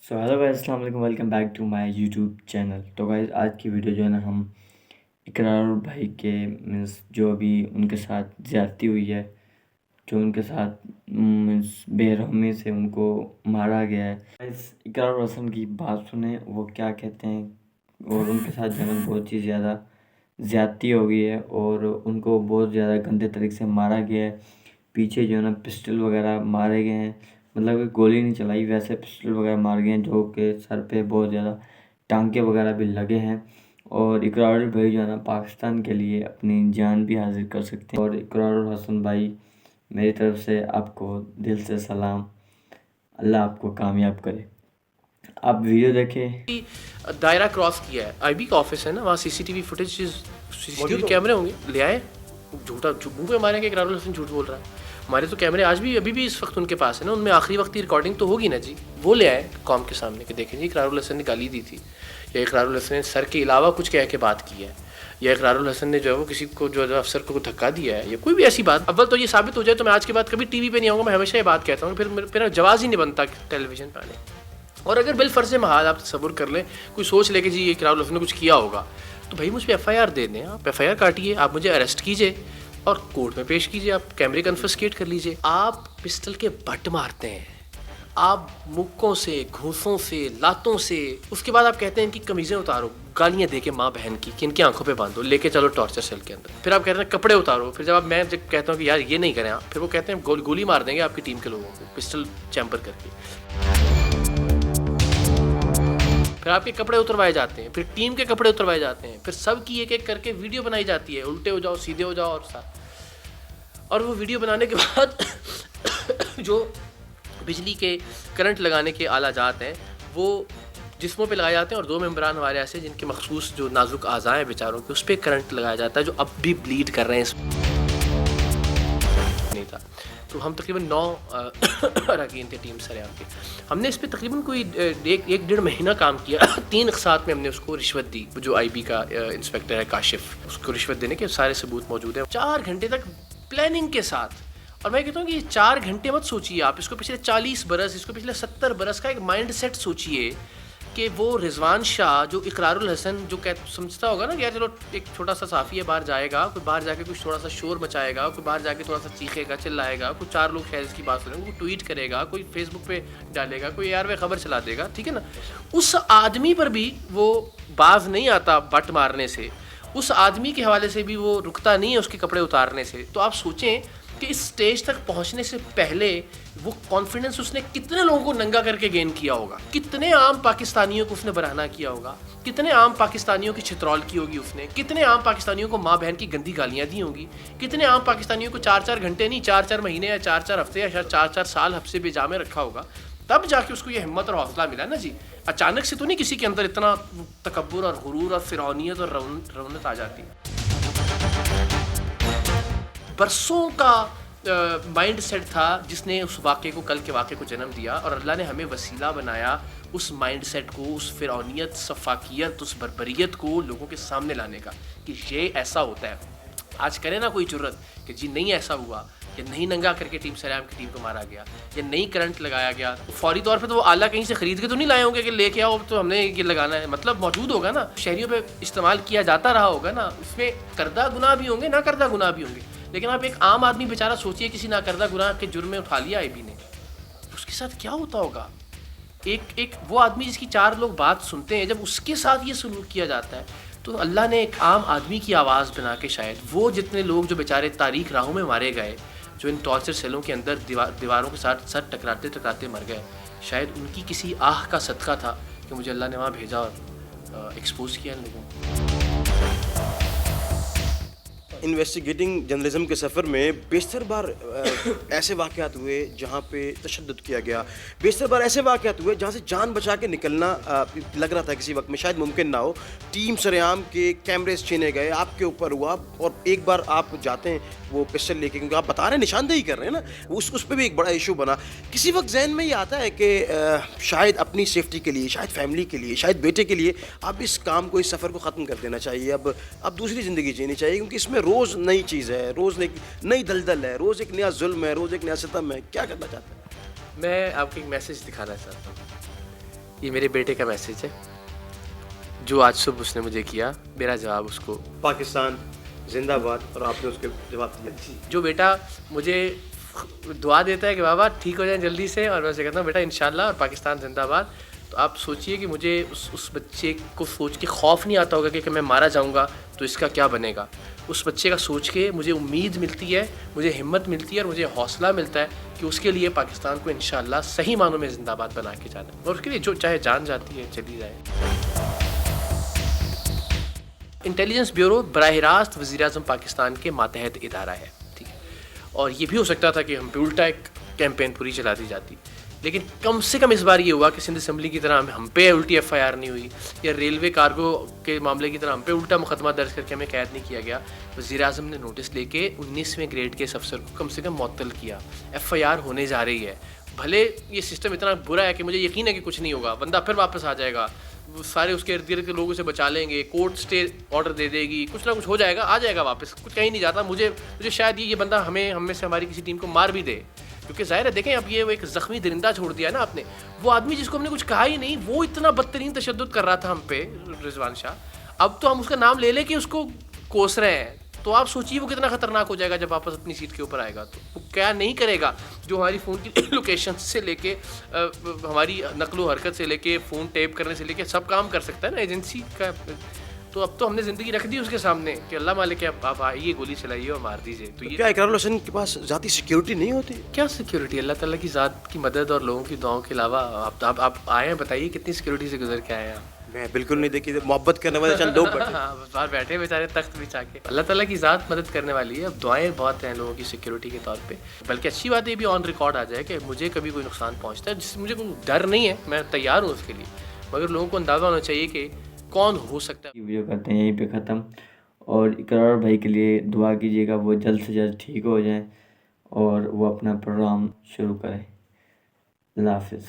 سو hello guys, السلام علیکم، welcome back to my YouTube channel. تو گائز آج کی ویڈیو جو ہے نا ہم اقرار بھائی کے مینس جو بھی ان کے ساتھ زیادتی ہوئی ہے، جو ان کے ساتھ مینس بے رحمی سے ان کو مارا گیا ہے. گائز اقرار حسن کی بات سنیں وہ کیا کہتے ہیں. اور ان کے ساتھ جو ہے نا بہت ہی زیادہ زیادتی ہو گئی ہے اور ان کو بہت زیادہ گندے طریقے سے مارا گیا ہے. پیچھے جو ہے نا پسٹل وغیرہ مارے گئے ہیں، مطلب کہ گولی نہیں چلائی، ویسے پسٹل وغیرہ مار گئے ہیں جو کہ سر پہ بہت زیادہ ٹانکے وغیرہ بھی لگے ہیں. اور اقرار بھائی جو ہے نا پاکستان کے لیے اپنی جان بھی حاضر کر سکتے ہیں. اور اقرار حسن بھائی، میری طرف سے آپ کو دل سے سلام. اللہ آپ کو کامیاب کرے. آپ ویڈیو دیکھیں. دائرہ کراس کیا ہے. آئی بی کا آفس ہے نا، وہاں سی سی ٹی وی فوٹیج سی سی ٹی وی کیمرے ہوں گے، لے آئے. جھوٹا منہ پہ مارے کہ اقرار الحسن جھوٹ بول رہا ہے. ہمارے تو کیمرے آج بھی ابھی بھی اس وقت ان کے پاس ہے نا، ان میں آخری وقت کی ریکارڈنگ تو ہوگی نا جی. وہ لے آئے قوم کے سامنے کہ دیکھیں جی اقرار الحسن نے گالی دی تھی، یا اقرار الحسن نے سر کے علاوہ کچھ کہہ کے بات کی ہے، یا اقرار الحسن نے جو ہے وہ کسی کو جو افسر کو دھکا دیا ہے، یا کوئی بھی ایسی بات. اول تو یہ ثابت ہو جائے تو میں آج کے بعد کبھی ٹی وی پہ نہیں آؤں گا. میں ہمیشہ یہ بات کہتا ہوں، پھر میرا جواز ہی نہیں بنتا ٹیلی ویژن پہ آنے. اور اگر بالفرض محال آپ تصور کر لیں، کوئی سوچ لے کہ جی اقرار الحسن نے کچھ کیا ہوگا، تو بھائی مجھ پہ ایف آئی آر دے دیں. آپ ایف آئی آر کاٹیے، آپ مجھے اریسٹ کیجیے اور کورٹ میں پیش کیجیے، آپ کیمرے کنفسکیٹ کر لیجیے. آپ پسٹل کے بٹ مارتے ہیں، آپ مکوں سے، گھوسوں سے، لاتوں سے. اس کے بعد آپ کہتے ہیں ان کی قمیضیں اتارو، گالیاں دے کے ماں بہن کی کہ ان کی آنکھوں پہ باندھو، لے کے چلو ٹارچر سیل کے اندر. پھر آپ کہتے ہیں کپڑے اتارو. پھر جب میں کہتا ہوں کہ یار یہ نہیں کریں آپ، پھر وہ کہتے ہیں گولی مار دیں گے آپ کی ٹیم کے لوگوں کو پسٹل چیمبر کر کے. پھر آپ کے کپڑے اتروائے جاتے ہیں، پھر ٹیم کے کپڑے اتروائے جاتے ہیں، پھر سب کی ایک ایک کر کے ویڈیو بنائی جاتی ہے، الٹے ہو جاؤ، سیدھے ہو جاؤ. اور وہ ویڈیو بنانے کے بعد جو بجلی کے کرنٹ لگانے کے آلہ جات ہیں وہ جسموں پہ لگائے جاتے ہیں. اور دو ممبران ہمارے ایسے جن کے مخصوص جو نازک اعضاء ہیں بیچاروں کے، اس پہ کرنٹ لگایا جاتا ہے، جو اب بھی بلیڈ کر رہے ہیں. نہیں تھا تو ہم تقریباً 9 اراکین تھے ٹیم سریام کے. ہم نے اس پہ تقریباً کوئی 1-1.5 مہینہ کام کیا. 3 اقساط میں ہم نے اس کو رشوت دی. جو آئی بی کا انسپیکٹر ہے کاشف، اس کو رشوت دینے کے سارے ثبوت موجود ہیں. 4 گھنٹے تک پلاننگ کے ساتھ. اور میں کہتا ہوں کہ یہ 4 گھنٹے مت سوچیے آپ، اس کو پچھلے 40 برس، اس کو پچھلے 70 برس کا ایک مائنڈ سیٹ سوچیے کہ وہ رضوان شاہ جو اقرار الحسن جو سمجھتا ہوگا نا کہ یار چلو ایک چھوٹا سا صحافی ہے، باہر جائے گا، کوئی باہر جا کے کچھ تھوڑا سا شور مچائے گا، کوئی باہر جا کے تھوڑا سا چیخے گا، چلائے گا، کوئی 4 لوگ شاید اس کی بات سنیں گے، کوئی ٹویٹ کرے گا، کوئی فیس بک پہ ڈالے گا، کوئی یار خبر چلا دے گا، ٹھیک ہے نا. اس آدمی پر بھی وہ باز نہیں آتا بٹ مارنے سے، اس آدمی کے حوالے سے بھی وہ رکتا نہیں ہے اس کے کپڑے اتارنے سے. تو آپ سوچیں کہ اس سٹیج تک پہنچنے سے پہلے وہ کانفیڈنس اس نے کتنے لوگوں کو ننگا کر کے گین کیا ہوگا، کتنے عام پاکستانیوں کو اس نے برہنہ کیا ہوگا، کتنے عام پاکستانیوں کی چھترول کی ہوگی اس نے، کتنے عام پاکستانیوں کو ماں بہن کی گندی گالیاں دی ہوں گی، کتنے عام پاکستانیوں کو 4-4 گھنٹے نہیں 4-4 مہینے یا 4-4 ہفتے یا 4-4 سال حبسے بے جا میں رکھا ہوگا. تب جا کے اس کو یہ ہمت اور حوصلہ ملا نا جی. اچانک سے تو نہیں کسی کے اندر اتنا تکبر اور غرور اور فرعونیت اور رونت آ جاتی. برسوں کا مائنڈ سیٹ تھا جس نے اس واقعے کو، کل کے واقعے کو جنم دیا. اور اللہ نے ہمیں وسیلہ بنایا اس مائنڈ سیٹ کو، اس فرعونیت، سفاکیت، اس بربریت کو لوگوں کے سامنے لانے کا کہ یہ ایسا ہوتا ہے. آج کرے نا کوئی جرت کہ جی نہیں ایسا ہوا، یا نہیں ننگا کر کے ٹیم سریام کی ٹیم کو مارا گیا، یا نہیں کرنٹ لگایا گیا. فوری طور پہ تو وہ آلہ کہیں سے خرید کے تو نہیں لائے ہوں گے کہ لے کے آؤ تو ہم نے یہ لگانا ہے. مطلب موجود ہوگا نا، شہریوں پہ استعمال کیا جاتا رہا ہوگا نا. اس میں کردہ گناہ بھی ہوں گے، نہ کردہ گناہ بھی ہوں گے. لیکن آپ ایک عام آدمی بیچارہ سوچیے، کسی ناکردہ گناہ کے جرم میں اٹھا لیا آئی بی نے، اس کے ساتھ کیا ہوتا ہوگا. ایک وہ آدمی جس کی 4 لوگ بات سنتے ہیں، جب اس کے ساتھ یہ سلوک کیا جاتا ہے تو اللہ نے ایک عام آدمی کی آواز بنا کے شاید وہ جتنے لوگ جو بیچارے تاریخ راہوں میں مارے گئے، جو ان ٹارچر سیلوں کے اندر دیواروں کے ساتھ سر ٹکراتے مر گئے، شاید ان کی کسی آہ کا صدقہ تھا کہ مجھے اللہ نے وہاں بھیجا اور ایکسپوز کیا ان لوگوں کو. انویسٹیگیٹنگ جرنلزم کے سفر میں بیشتر بار ایسے واقعات ہوئے جہاں پہ تشدد کیا گیا، بیشتر بار ایسے واقعات ہوئے جہاں سے جان بچا کے نکلنا لگ رہا تھا کسی وقت میں شاید ممکن نہ ہو. ٹیم سریام کے کیمریز چھینے گئے، آپ کے اوپر ہوا، اور ایک بار آپ جاتے ہیں وہ پسٹل لے کے، کیونکہ آپ بتا رہے ہیں نشاندہی کر رہے ہیں نا، اس پہ بھی ایک بڑا ایشو بنا. کسی وقت ذہن میں یہ آتا ہے کہ شاید اپنی سیفٹی کے لیے، شاید فیملی کے لیے، شاید بیٹے کے لیے اب اس کام کو، اس سفر کو ختم کر دینا چاہیے، اب دوسری زندگی جینی چاہیے، کیونکہ اس میں روز نئی چیز ہے، روز نئی دلدل ہے، روز ایک نیا ظلم ہے، روز ایک نیا ستم ہے. کیا کرنا چاہتے ہیں؟ میں آپ کو ایک میسج دکھانا چاہتا ہوں یہ میرے بیٹے کا میسیج ہے جو آج صبح اس نے مجھے کیا. میرا جواب اس کو پاکستان زندہ باد, اور آپ نے اس کے جواب دیا. جو بیٹا مجھے دعا دیتا ہے کہ بابا ٹھیک ہو جائیں جلدی سے, اور میں اسے کہتا ہوں بیٹا انشاءاللہ اور پاکستان زندہ باد. تو آپ سوچئے کہ مجھے اس بچے کو سوچ کے خوف نہیں آتا ہوگا کہ میں مارا جاؤں گا تو اس کا کیا بنے گا. اس بچے کا سوچ کے مجھے امید ملتی ہے, مجھے ہمت ملتی ہے, اور مجھے حوصلہ ملتا ہے کہ اس کے لیے پاکستان کو انشاءاللہ صحیح معنوں میں زندہ باد بنا کے جانا ہے, اور اس کے لیے جو چاہے جان جاتی ہے چلی جائے. انٹیلیجنس بیورو براہ راست وزیر اعظم پاکستان کے ماتحت ادارہ ہے, ٹھیک ہے, اور یہ بھی ہو سکتا تھا کہ ہم پہ الٹا ایک کیمپین پوری چلا دی جاتی, لیکن کم سے کم اس بار یہ ہوا کہ سندھ اسمبلی کی طرح ہم پہ الٹی ایف آئی آر نہیں ہوئی, یا ریلوے کارگو کے معاملے کی طرح ہم پہ الٹا مقدمہ درج کر کے ہمیں قید نہیں کیا گیا. وزیر اعظم نے نوٹس لے کے 19ویں گریڈ کے اس افسر کو کم سے کم معطل کیا. ایف آئی آر ہونے جا رہی ہے, بھلے یہ سسٹم اتنا برا ہے کہ مجھے یقین ہے کہ کچھ نہیں ہوگا, بندہ پھر واپس آ جائے گا, سارے اس کے ارد گرد کے لوگوں سے بچا لیں گے, کورٹ اسٹے آرڈر دے دے گی, کچھ نہ کچھ ہو جائے گا, آ جائے گا واپس, کچھ کہیں نہیں جاتا. مجھے شاید یہ بندہ ہم میں سے ہماری کسی ٹیم کو مار بھی دے, کیونکہ ظاہر ہے دیکھیں اب یہ ایک زخمی درندہ چھوڑ دیا نا آپ نے. وہ آدمی جس کو ہم نے کچھ کہا ہی نہیں, وہ اتنا بدترین تشدد کر رہا تھا ہم پہ, رضوان شاہ, اب تو ہم اس کا نام لے کے اس کو کوس رہے ہیں. تو آپ سوچیے وہ کتنا خطرناک ہو جائے گا جب واپس اپنی سیٹ کے اوپر آئے گا. تو وہ کیا نہیں کرے گا, جو ہماری فون کی لوکیشن سے لے کے ہماری نقل و حرکت سے لے کے فون ٹیپ کرنے سے لے کے سب کام کر سکتا ہے نا ایجنسی کا. تو اب تو ہم نے زندگی رکھ دی اس کے سامنے کہ اللہ مالک ہے, آپ آئیے گولی چلائیے اور مار دیجیے. تو یہ کیا اقرار الحسن کے پاس ذاتی سیکیورٹی نہیں ہوتی؟ کیا سیکیورٹی, اللہ تعالیٰ کی ذات کی مدد اور لوگوں کی دعاؤں کے علاوہ آپ آئے ہیں, بتائیے کتنی سیکیورٹی سے گزر کے آئے ہیں آپ. میں بالکل نہیں دیکھی, محبت کرنے والے چند لوگ بیٹھے. باہر بیٹھے بیچارے تخت بچھا کے. اللہ تعالیٰ کی ذات مدد کرنے والی ہے. اب دعائیں بہت ہیں لوگوں کی سیکیورٹی کے طور پہ, بلکہ اچھی بات یہ بھی آن ریکارڈ آ جائے کہ مجھے کبھی کوئی نقصان پہنچتا ہے جس سے مجھے کوئی ڈر نہیں ہے, میں تیار ہوں اس کے لیے, مگر لوگوں کو اندازہ ہونا چاہیے کہ کون ہو سکتا ہے. ویڈیو کرتے ہیں یہیں پہ ختم, اور اقرار بھائی کے لیے دعا کیجیے گا وہ جلد سے جلد ٹھیک ہو جائیں اور وہ اپنا پروگرام شروع کریں. اللہ حافظ.